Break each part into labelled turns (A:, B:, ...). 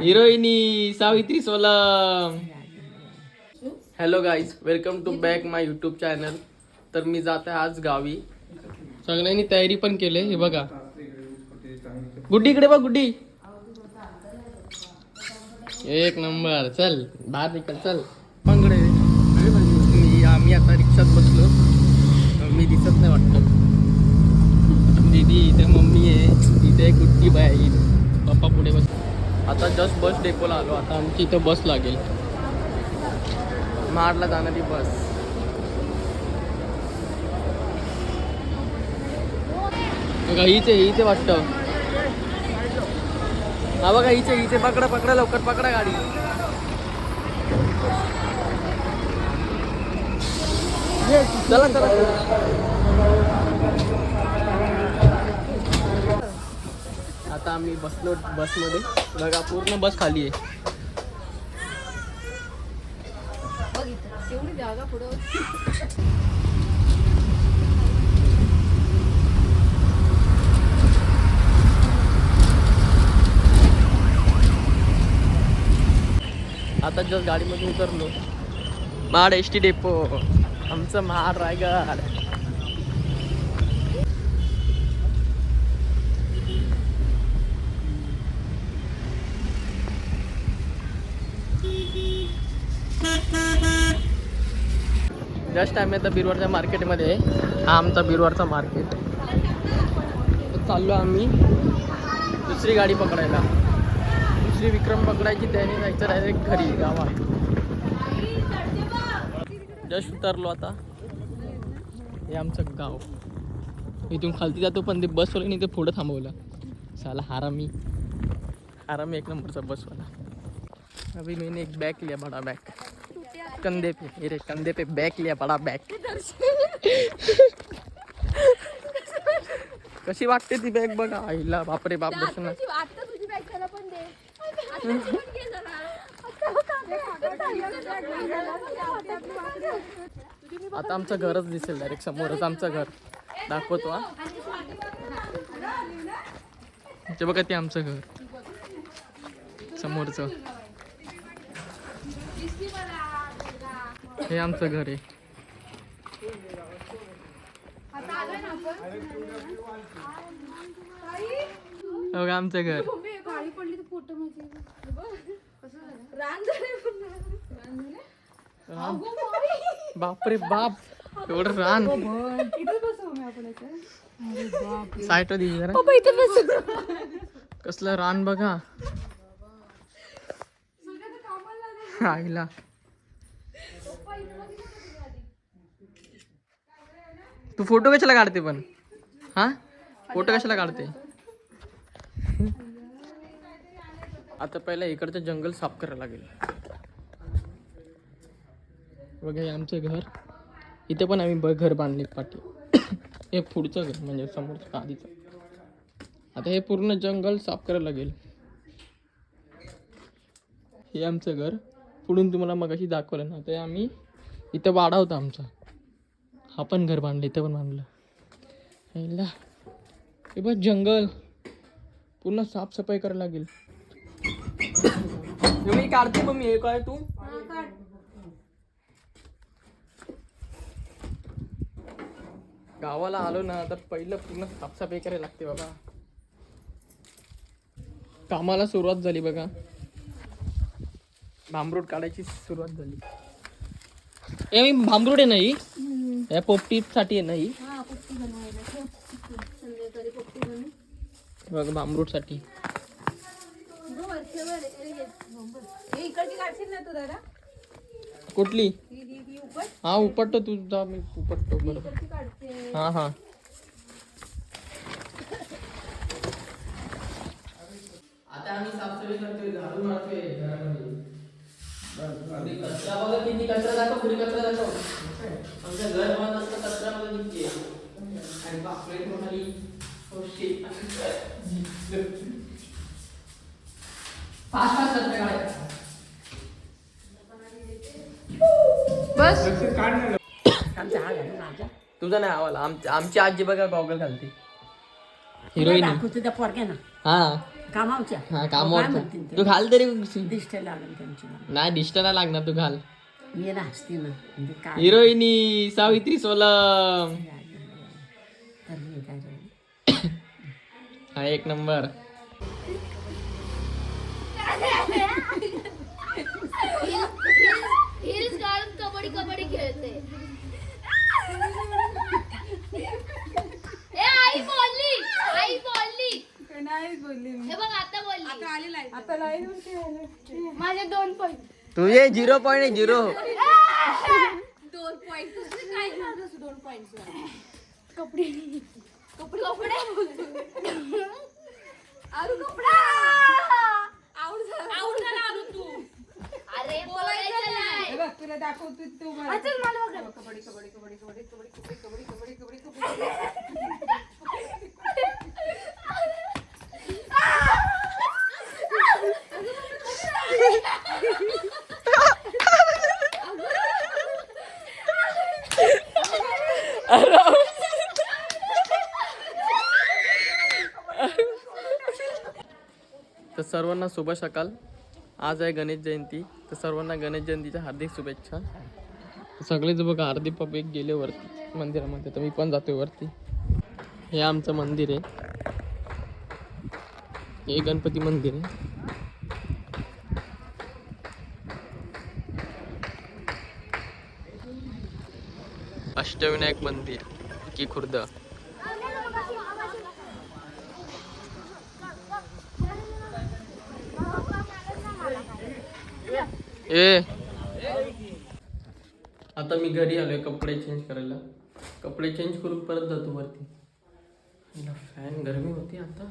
A: हिरोईनी सावित्री सोलम. Hello guys, welcome to back my YouTube channel. तर मी जात आहे आज गावी. सगळ्यांनी तयारी पण केली. हे बघा, गुड्डी इकडे बघ. गुड्डी एक नंबर. चल बाहेर निकल, चल पंगडे. आम्ही आता रिक्षात बसलो. मी दिसत नाही वाटतं. दीदी इथे, मम्मी आहे इथे, गुड्डी बाई, पप्पा पुढे बस. आता जस्ट बस डेपोला आलो. आता आमची इथं बस लागेल, महाडला जाणारी बस. बघा हीच आहे, हीच वाटतं. हा बघा हीच आहे, हीच. पकडा पकडा, लवकर पकडा गाडी. चला चला. आता आम्ही बसलो बसमध्ये. बघा पूर्ण बस खाली आहे.
B: एवढी जागा पुढं.
A: आता जस्ट गाडीमधून उतरलो. महाड एस टी डेपो, आमचं महाड रायगड. जस्ट आम्ही आता बिरवारच्या मार्केटमध्ये आहे. हा आमचा बिरवारचा मार्केट. चाललो आम्ही दुसरी गाडी पकडायला. दुसरी विक्रम पकडायची, त्याने जायचं डायरेक्ट घरी गावात. जस्ट उतरलो आता. हे आमचं गाव. इथून खालती जातो, पण ते बसवाल्याने ते पुढं थांबवलं. साला हारामी एक नंबरचा बसवाला. अभी मैंने एक बैग लिया, बड़ा बैग, कंधे पे. मेरे कंधे पे बैग लिया, बड़ा बैग. कशी वाटते ती बॅग बघा. आईला बापरे बाप. दर्शन आता आमचं घरच दिसेल डायरेक्ट समोरच. आमचं घर दाखवतो. हा ते बघा, ते आमचं घर समोरचं. हे आमचं घर आहे. बघा आमचं घर. बापरे बाप, एवढं रान. साईट दे जरा. कसलं रान बघा. आईला तू फोटो कशाला काढते पण? हा फोटो कशाला काढते? आता पहिला इकडचं जंगल साफ करायला लागेल. बघा हे आमचं घर. इथे पण आम्ही घर बांधले पाठी. हे पुढचं घर म्हणजे समोरचं आधीचं. आता हे पूर्ण जंगल साफ करायला लागेल. हे आमचं घर. पुढून तुम्हाला मगाशी दाखवलं ना, ते आम्ही इथं वाडा होता आमचा. हा पण घर बांधलं, इथं पण बांधलं. हे बघ जंगल पूर्ण साफसफाई करायला लागेल. मी काढते मम्मी. हे काय तू गावाला आलो ना, तर पहिलं पूर्ण साफसफाई करायला लागते बाबा. कामाला सुरुवात झाली बघा. भांबरूट काढायची सुरुवात झाली. हे मी भांबरूट आहे नाही, या पोपटीसाठी आहे नाही. बघ भांबरूट साठी. कुठली? हा उपटतो तुझा, मी उपटतो. बरोबर. हा हा. आता आम्ही साफसफाई करतोय, झाडू मारतोय घरामध्ये. कचरा बघा किती. कचरा दाखव, पुढे कचरा दाखव. आमचं घर बंद असतं, कचऱ्यामध्ये निघते. आणि बापरे म्हणाली फास्ट फास्ट कचरा काढायचा. बस तुझा नाही आवाला. आमची आजी बघा गॉगल घालते. हिरोईन.
C: तुझ्या पोरग्या ना.
A: हा
B: कामावच्या
A: हा
B: काय
A: कामावर
B: म्हणतील ते?
A: तू घाल तरी
B: दिष्ट लागेल त्यांची
A: नाही दिष्ट नाही लागणार तू घाल.
B: मी नाचते ना म्हणजे काय
A: हिरोईनी सावित्री सोलम.
B: तर मी काय झालं?
A: हा एक नंबर.
C: हिल्स घालून कबड्डी कबड्डी खेळते. ए आई बोलली, आई बोलली.
D: नाही बोलली मी.
C: हे बघ आता बोलली.
D: आता लाईन होती.
C: माझे 2 पॉइंट.
A: तुझे 0 पॉईंट 0.
C: 2 पॉइंट. तुझे काय झालं 2 पॉइंट? कपडे कपडे कपडे. आरू कपडा. आऊट झाला आरू तू. अरे बोलायचं नाही.
D: हे बघ तुला दाखवतो तू मला.
C: अच्छा मला बघ.
D: कबड्डी कबड्डी कबड्डी कबड्डी कबड्डी कबड्डी कबड्डी कबड्डी कबड्डी.
A: तर सर्वांना शुभ सकाळ. आज आहे गणेश जयंती. तर सर्वांना गणेश जयंतीच्या हार्दिक शुभेच्छा. सगळेच बघा अर्धी पब्लिक गेले वरती मंदिरामध्ये. तर मी पण जातोय वरती. हे आमचं मंदिर आहे. हे गणपती मंदिर आहे. अष्टविनायक मंदिर की खुर्द. आता मी घरी आलोय कपडे चेंज करायला. कपडे चेंज करून परत जातो वरती. फॅन गरमी होती आता.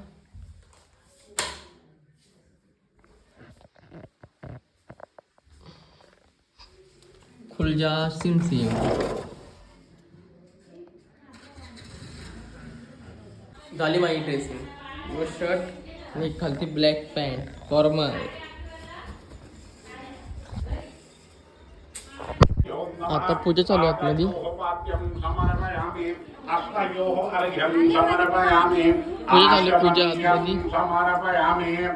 A: खुल जा सिम सिम. झाली माझी ड्रेसिंग. व शर्ट आणि खालती ब्लॅक पॅन्ट फॉर्मल. आता पूजा चालू आहे आतमध्ये. पूजा झाली. पूजा आतमध्ये.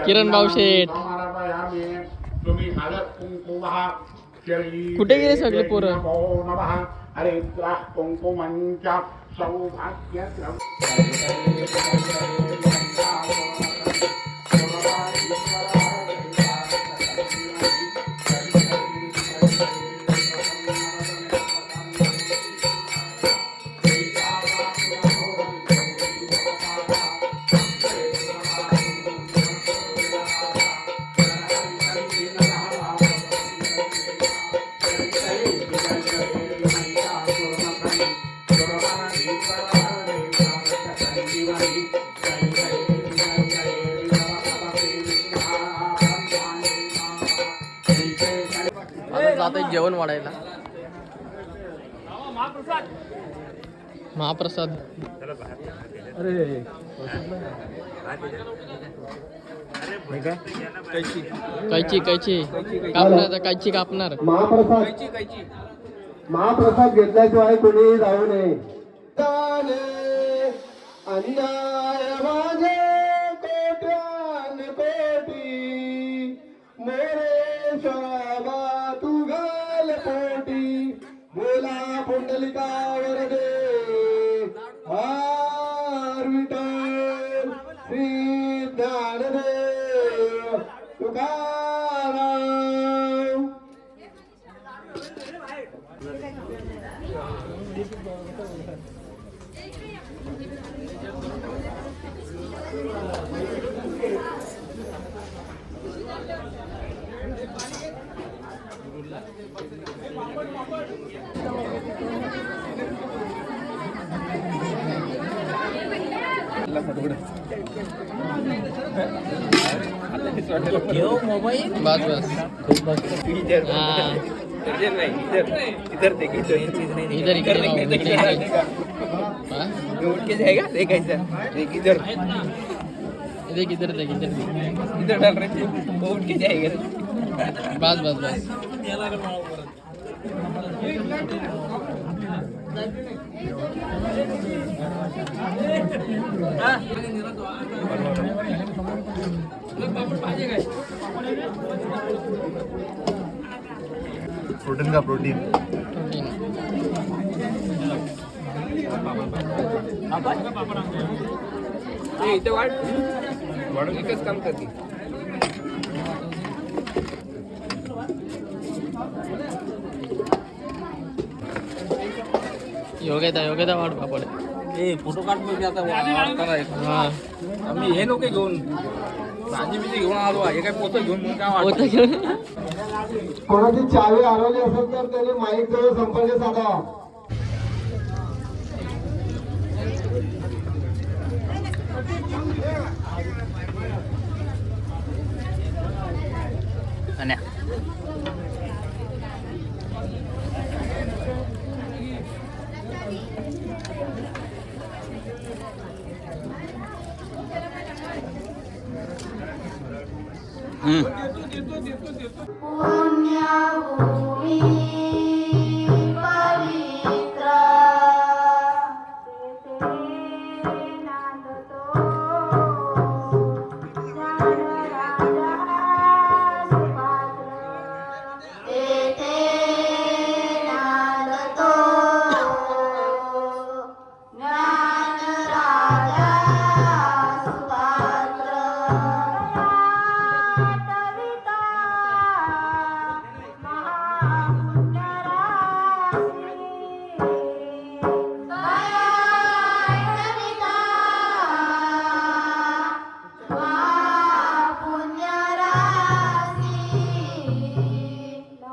A: किरण भाऊशेठ कुठे गेले सगळे पोरं. आता जेवण वाढायला. महाप्रसाद. कैची कैची कापणार. कैची कापणार.
E: महाप्रसाद घेतल्याशिवाय कोणी जाऊ नये. अन्याय माझे कोट्यान कोटी मोरे शाबा तू घाल पोटी बोला पुंडलिकावर दे हार विठ्ठल श्री ज्ञानदेव तुकाराम.
A: बस बस. इधर बस बस बस.
E: प्रोटीन का प्रोटीन.
A: इथे वाढ वाढून एकच काम करते. योग्यता वाढ पापड.
F: ए फोटो काढ म्हणजे आता करायचं.
A: हा
F: आम्ही हे नको घेऊन भाजी बिजी घेऊन आलो. हे काय पोतं घेऊन म्हणून काय
A: होतं
F: वाटतं?
A: घेऊन
E: कोणाची चावी हरवली असेल तर त्याने माईक जवळ संपर्क साधावा.
C: पुण्यभूमी पवित्र तेथे नांदतो ज्ञानराजा सुपात्र. तेथे नांदतो ज्ञानराजा सुपात्र. कविता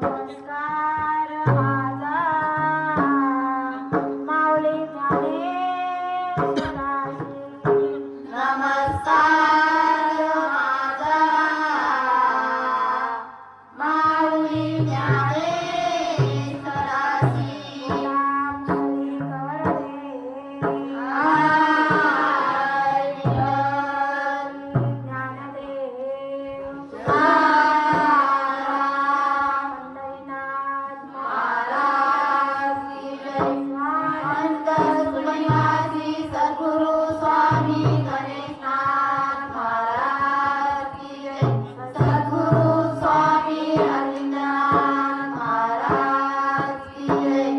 C: नमस्कार माझा माऊली ज्ञानेश्वराशी. नमस्कार माझा माऊली ज्ञानेश्वराशी. नामकरी करते आय विठ्ठल ज्ञानदेव पंढरीनाथ महाराज की जय. अंतरपुरनिवासी सद्गुरु स्वामी गणेशनाथ महाराज की जय. सद्गुरु स्वामी अरविंदनाथ महाराज की जय.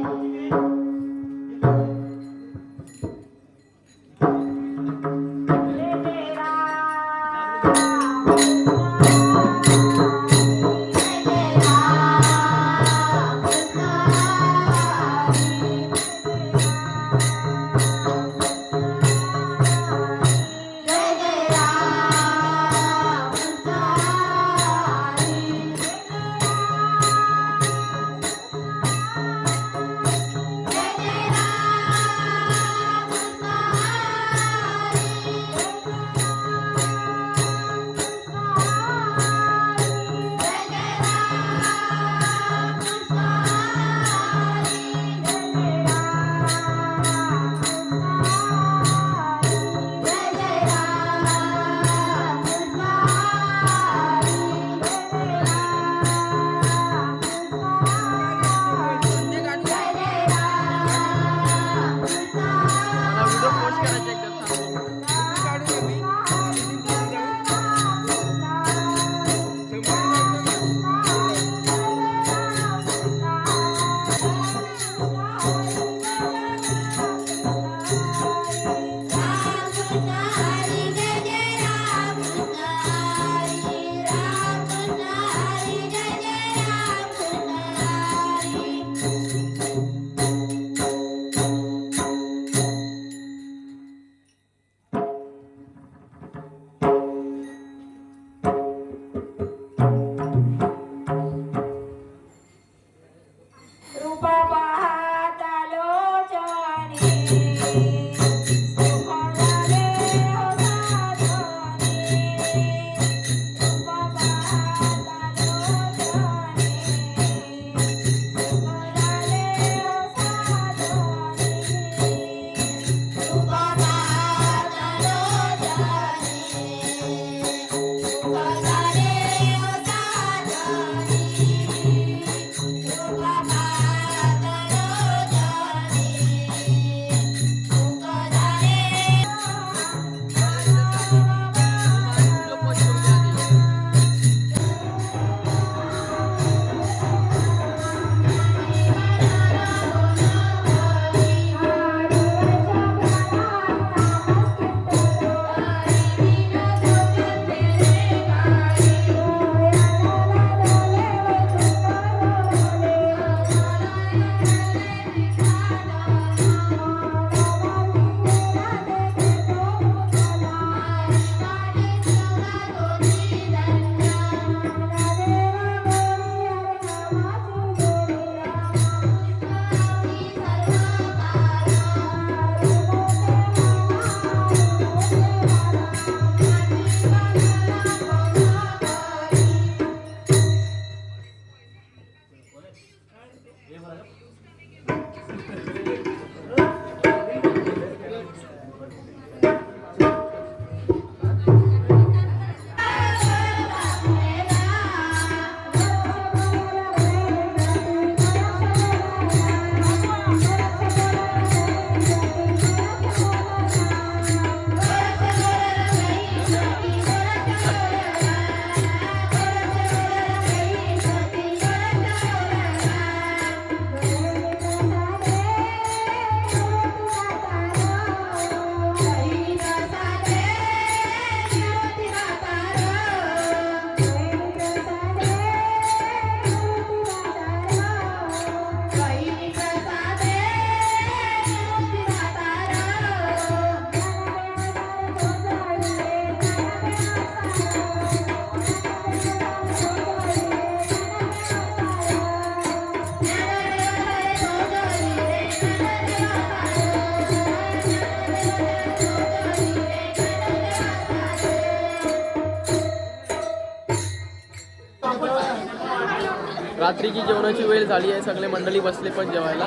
A: रात्रीची जेवणाची वेळ झाली आहे, सगळे मंडळी बसले पण जेवायला.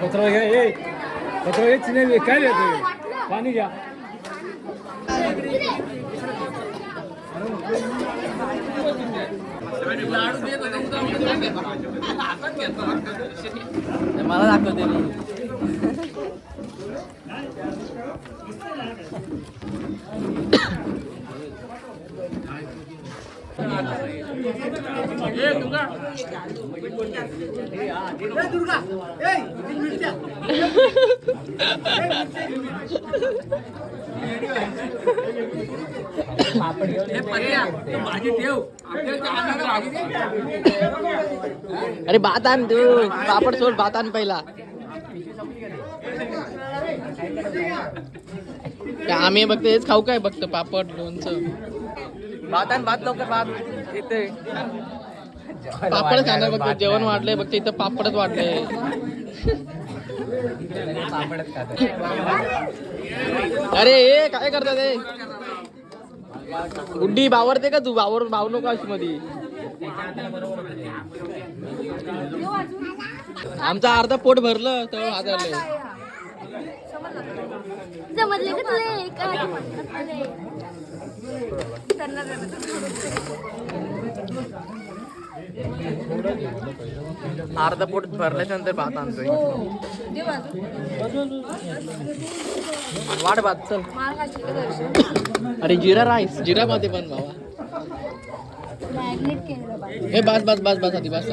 F: पत्र घ्या, पत्र घ्या, काय देतो पाणी घ्या.
A: मला दाखवते मी. अरे भात आण तू, पापड सोड, भात आण पहिला. आम्ही बघतो हेच खाऊ काय बघतो, पापड लोणचं. भात आण, भात लवकर, भात इथे. पापड खाणार बघतो, जेवण वाढलंय बघतो इथं, पापडच वाढलंय. अरे हे काय करतात ते? गुड्डी बावरते का तू? बावू नको अशी मध्ये. आमचा अर्धा पोट भरलं तर हाताळलंय.
C: जमतले का तुला?
A: अर्धा पोट भरल्याच्या नंतर भात आणतोय. वाट भात चल. अरे जिरा राईस, जिरा भात आहे पण बाबा. हे बस बस बस बस आधी बस.